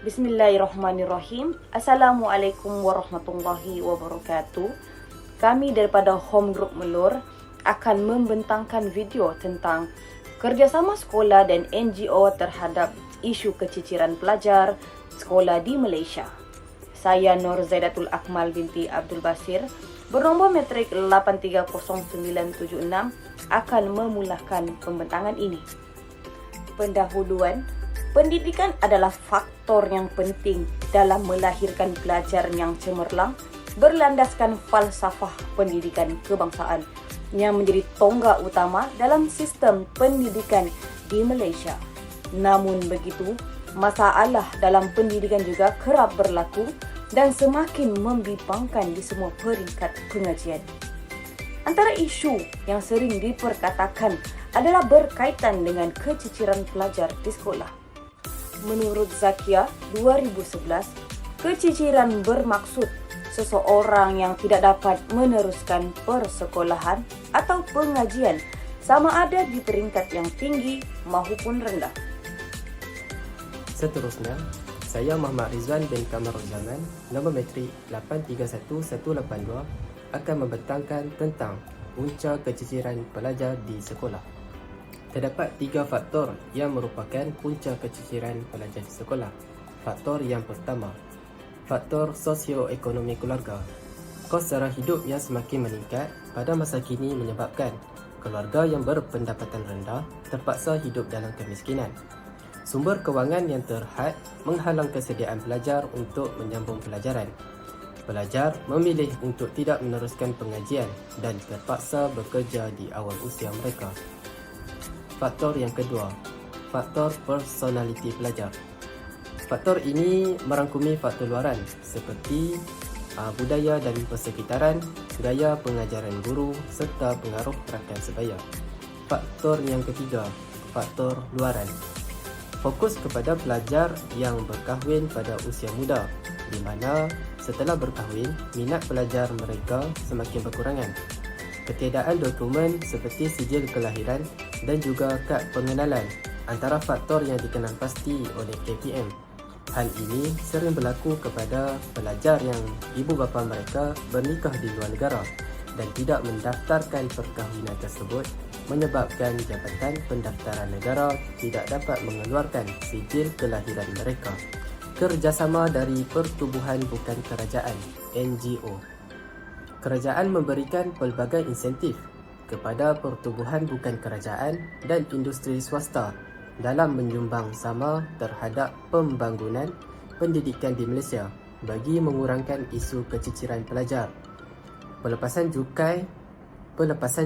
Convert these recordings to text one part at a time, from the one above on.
Bismillahirrahmanirrahim. Assalamualaikum warahmatullahi wabarakatuh. Kami daripada Home Group Melur akan membentangkan video tentang kerjasama sekolah dan NGO terhadap isu keciciran pelajar sekolah di Malaysia. Saya Nur Zaidatul Akmal binti Abdul Basir, bernombor metrik 830976, akan memulakan pembentangan ini. Pendahuluan. Pendidikan adalah faktor yang penting dalam melahirkan pelajar yang cemerlang berlandaskan falsafah pendidikan kebangsaan yang menjadi tonggak utama dalam sistem pendidikan di Malaysia. Namun begitu, masalah dalam pendidikan juga kerap berlaku dan semakin membimbangkan di semua peringkat pengajian. Antara isu yang sering diperkatakan adalah berkaitan dengan keciciran pelajar di sekolah. Menurut Zakia 2011, keciciran bermaksud seseorang yang tidak dapat meneruskan persekolahan atau pengajian sama ada di peringkat yang tinggi maupun rendah. Seterusnya, saya Muhammad Rizwan bin Kamarul Zaman, nombor metrik 831182, akan membentangkan tentang punca keciciran pelajar di sekolah. Terdapat 3 faktor yang merupakan punca keciciran pelajar di sekolah. Faktor yang pertama, faktor sosioekonomi keluarga. Kos sara hidup yang semakin meningkat pada masa kini menyebabkan keluarga yang berpendapatan rendah terpaksa hidup dalam kemiskinan. Sumber kewangan yang terhad menghalang kesediaan pelajar untuk menyambung pelajaran. Pelajar memilih untuk tidak meneruskan pengajian dan terpaksa bekerja di awal usia mereka. Faktor yang kedua, faktor personaliti pelajar. Faktor ini merangkumi faktor luaran seperti budaya dan persekitaran, gaya pengajaran guru serta pengaruh rakan sebaya. Faktor yang ketiga, faktor luaran. Fokus kepada pelajar yang berkahwin pada usia muda, di mana setelah berkahwin, minat pelajar mereka semakin berkurangan. Ketiadaan dokumen seperti sijil kelahiran dan juga kad pengenalan antara faktor yang dikenal pasti oleh KPM. Hal ini sering berlaku kepada pelajar yang ibu bapa mereka bernikah di luar negara dan tidak mendaftarkan perkahwinan tersebut, menyebabkan Jabatan Pendaftaran Negara tidak dapat mengeluarkan sijil kelahiran mereka. Kerjasama dari Pertubuhan Bukan Kerajaan (NGO). Kerajaan memberikan pelbagai insentif kepada pertubuhan bukan kerajaan dan industri swasta dalam menyumbang sama terhadap pembangunan pendidikan di Malaysia bagi mengurangkan isu keciciran pelajar. Pelepasan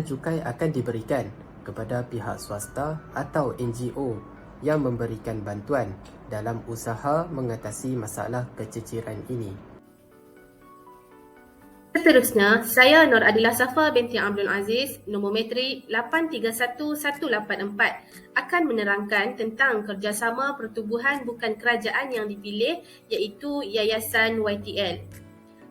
cukai akan diberikan kepada pihak swasta atau NGO yang memberikan bantuan dalam usaha mengatasi masalah keciciran ini. Seterusnya, saya Nur Adila Safa binti Abdul Aziz, nombor metrik 831184, akan menerangkan tentang kerjasama pertubuhan bukan kerajaan yang dipilih, iaitu Yayasan YTL.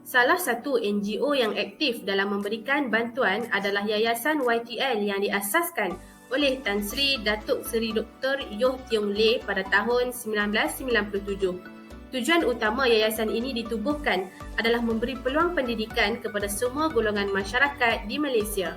Salah satu NGO yang aktif dalam memberikan bantuan adalah Yayasan YTL yang diasaskan oleh Tan Sri Datuk Seri Dr. Yoh Tiong Leh pada tahun 1997. Tujuan utama yayasan ini ditubuhkan adalah memberi peluang pendidikan kepada semua golongan masyarakat di Malaysia.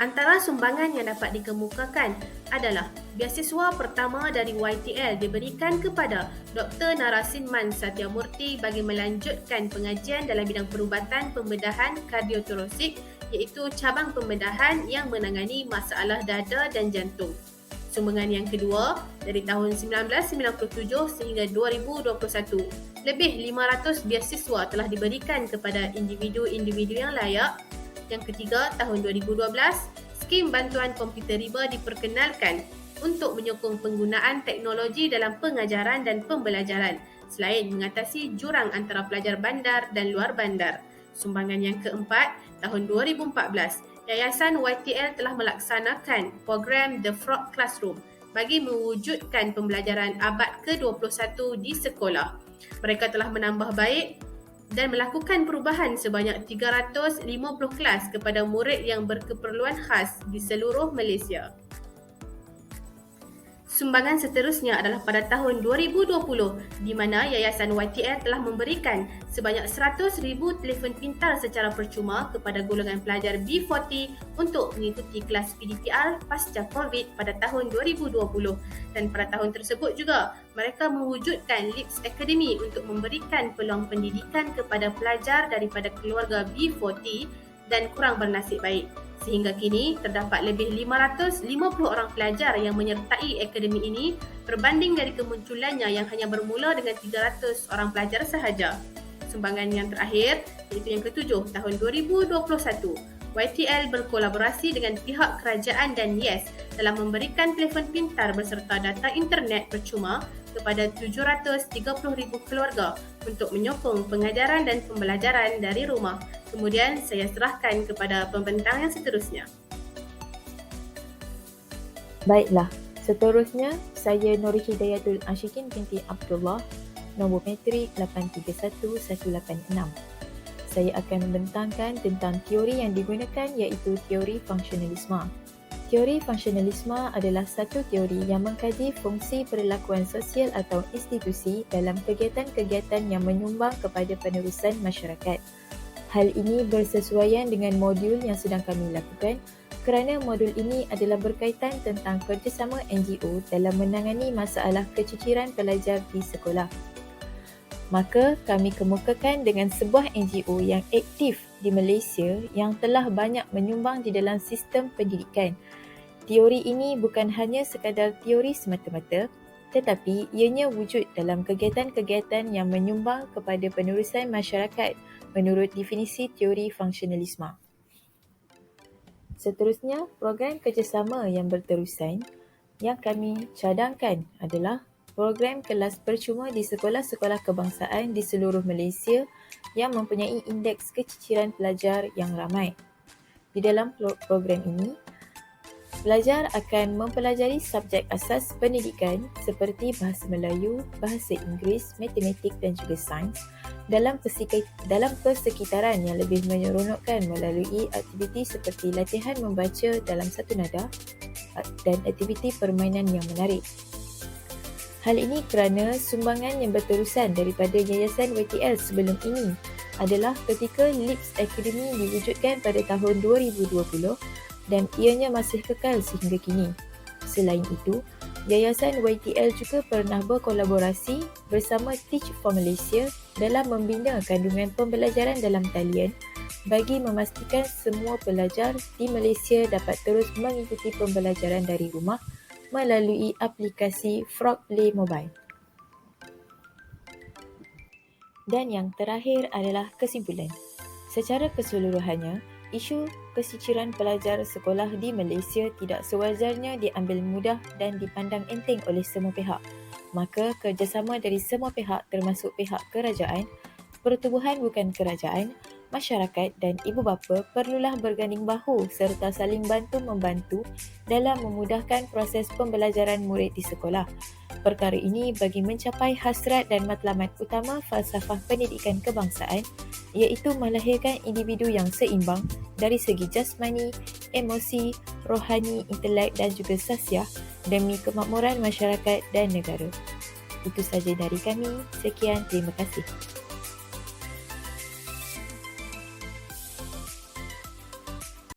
Antara sumbangan yang dapat dikemukakan adalah beasiswa pertama dari YTL diberikan kepada Dr. Narasimhan Satyamurthy bagi melanjutkan pengajian dalam bidang perubatan pembedahan kardiotorasik, iaitu cabang pembedahan yang menangani masalah dada dan jantung. Sumbangan yang kedua, dari tahun 1997 sehingga 2021, lebih 500 beasiswa telah diberikan kepada individu-individu yang layak. Yang ketiga, tahun 2012, skim bantuan komputer riba diperkenalkan untuk menyokong penggunaan teknologi dalam pengajaran dan pembelajaran selain mengatasi jurang antara pelajar bandar dan luar bandar. Sumbangan yang keempat, tahun 2014, Yayasan YTL telah melaksanakan program The Frog Classroom bagi mewujudkan pembelajaran abad ke-21 di sekolah. Mereka telah menambah baik dan melakukan perubahan sebanyak 350 kelas kepada murid yang berkeperluan khas di seluruh Malaysia. Sumbangan seterusnya adalah pada tahun 2020 di mana Yayasan YTL telah memberikan sebanyak 100,000 telefon pintar secara percuma kepada golongan pelajar B40 untuk mengikuti kelas PDPR pasca COVID pada tahun 2020, dan pada tahun tersebut juga mereka mewujudkan LIPS Academy untuk memberikan peluang pendidikan kepada pelajar daripada keluarga B40 dan kurang bernasib baik. Sehingga kini, terdapat lebih 550 orang pelajar yang menyertai akademi ini berbanding dari kemunculannya yang hanya bermula dengan 300 orang pelajar sahaja. Sumbangan yang terakhir, iaitu yang ketujuh, tahun 2021. YTL berkolaborasi dengan pihak kerajaan dan YES dalam memberikan telefon pintar beserta data internet percuma kepada 730,000 keluarga untuk menyokong pengajaran dan pembelajaran dari rumah. Kemudian saya serahkan kepada pembentang yang seterusnya. Baiklah, seterusnya saya Nuri Hidayatul Ashikin binti Abdullah, nombor metrik 831186. Saya akan membentangkan tentang teori yang digunakan iaitu teori fungsionalisme. Teori fungsionalisme adalah satu teori yang mengkaji fungsi perlakuan sosial atau institusi dalam kegiatan-kegiatan yang menyumbang kepada penerusan masyarakat. Hal ini bersesuaian dengan modul yang sedang kami lakukan kerana modul ini adalah berkaitan tentang kerjasama NGO dalam menangani masalah keciciran pelajar di sekolah. Maka kami kemukakan dengan sebuah NGO yang aktif di Malaysia yang telah banyak menyumbang di dalam sistem pendidikan. Teori ini bukan hanya sekadar teori semata-mata, tetapi ianya wujud dalam kegiatan-kegiatan yang menyumbang kepada penerusan masyarakat menurut definisi teori fungsionalisme. Seterusnya, program kerjasama yang berterusan yang kami cadangkan adalah program kelas percuma di sekolah-sekolah kebangsaan di seluruh Malaysia yang mempunyai indeks keciciran pelajar yang ramai. Di dalam program ini, pelajar akan mempelajari subjek asas pendidikan seperti bahasa Melayu, bahasa Inggeris, matematik dan juga sains dalam persekitaran yang lebih menyeronokkan melalui aktiviti seperti latihan membaca dalam satu nada dan aktiviti permainan yang menarik. Hal ini kerana sumbangan yang berterusan daripada Yayasan YTL sebelum ini adalah ketika LIPS Academy diwujudkan pada tahun 2020 dan ianya masih kekal sehingga kini. Selain itu, Yayasan YTL juga pernah berkolaborasi bersama Teach for Malaysia dalam membina kandungan pembelajaran dalam talian bagi memastikan semua pelajar di Malaysia dapat terus mengikuti pembelajaran dari rumah melalui aplikasi Frog Play Mobile. Dan yang terakhir adalah kesimpulan. Secara keseluruhannya, isu kesiciran pelajar sekolah di Malaysia tidak sewajarnya diambil mudah dan dipandang enteng oleh semua pihak. Maka kerjasama dari semua pihak termasuk pihak kerajaan, pertubuhan bukan kerajaan, masyarakat dan ibu bapa perlulah berganding bahu serta saling bantu-membantu dalam memudahkan proses pembelajaran murid di sekolah. Perkara ini bagi mencapai hasrat dan matlamat utama falsafah pendidikan kebangsaan, iaitu melahirkan individu yang seimbang dari segi jasmani, emosi, rohani, intelek dan juga sasiah demi kemakmuran masyarakat dan negara. Itu saja dari kami. Sekian, terima kasih.